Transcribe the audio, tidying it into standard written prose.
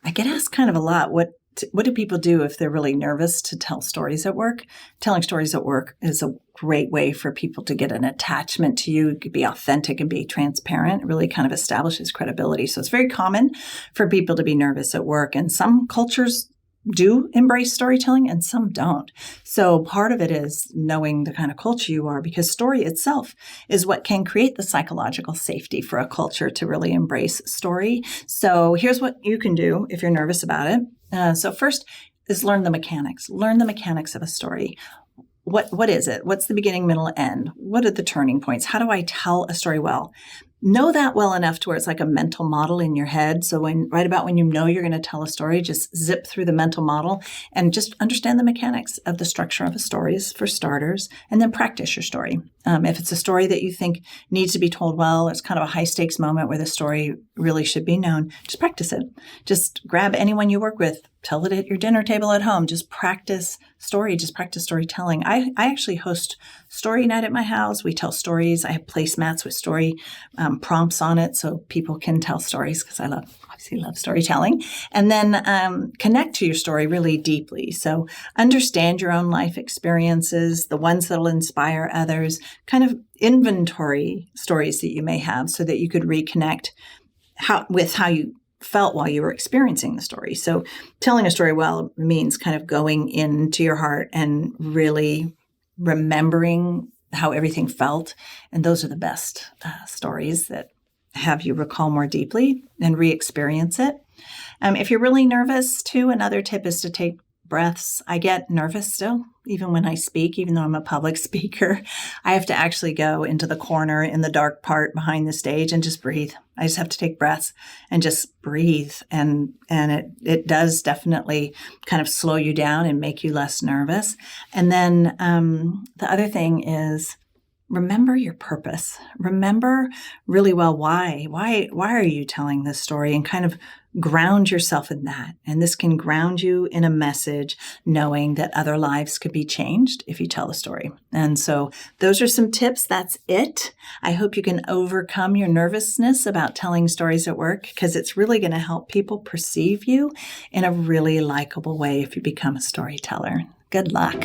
I get asked kind of a lot, what do people do if they're really nervous to tell stories at work? Telling stories at work is a great way for people to get an attachment to you. You could be authentic and be transparent. It really kind of establishes credibility. So it's very common for people to be nervous at work. And some cultures do embrace storytelling and some don't. So part of it is knowing the kind of culture you are, because story itself is what can create the psychological safety for a culture to really embrace story. So here's what you can do if you're nervous about it. So first is learn the mechanics. Learn the mechanics of a story. What is it? What's the beginning, middle, end? What are the turning points? How do I tell a story well? Know that well enough to where it's like a mental model in your head. So right about when you know you're going to tell a story, just zip through the mental model and just understand the mechanics of the structure of a story for starters, and then practice your story. If it's a story that you think needs to be told well, it's kind of a high stakes moment where the story really should be known, just practice it. Just grab anyone you work with, tell it at your dinner table at home. Just practice story, just practice storytelling. I actually host story night at my house. We tell stories. I have placemats with story prompts on it so people can tell stories, because I obviously love storytelling. And then connect to your story really deeply. So understand your own life experiences, the ones that will inspire others, kind of inventory stories that you may have so that you could reconnect with how you felt while you were experiencing the story. So telling a story well means kind of going into your heart and really remembering how everything felt. And those are the best stories that have you recall more deeply and re-experience it. If you're really nervous too, another tip is to take breaths. I get nervous still, even when I speak, even though I'm a public speaker. I have to actually go into the corner in the dark part behind the stage and just breathe. I just have to take breaths and just breathe. And it does definitely kind of slow you down and make you less nervous. And then the other thing is, remember your purpose. Remember really well why are you telling this story, and kind of ground yourself in that. And this can ground you in a message, knowing that other lives could be changed if you tell the story. And so those are some tips. That's it. I hope you can overcome your nervousness about telling stories at work, because it's really going to help people perceive you in a really likable way if you become a storyteller. Good luck.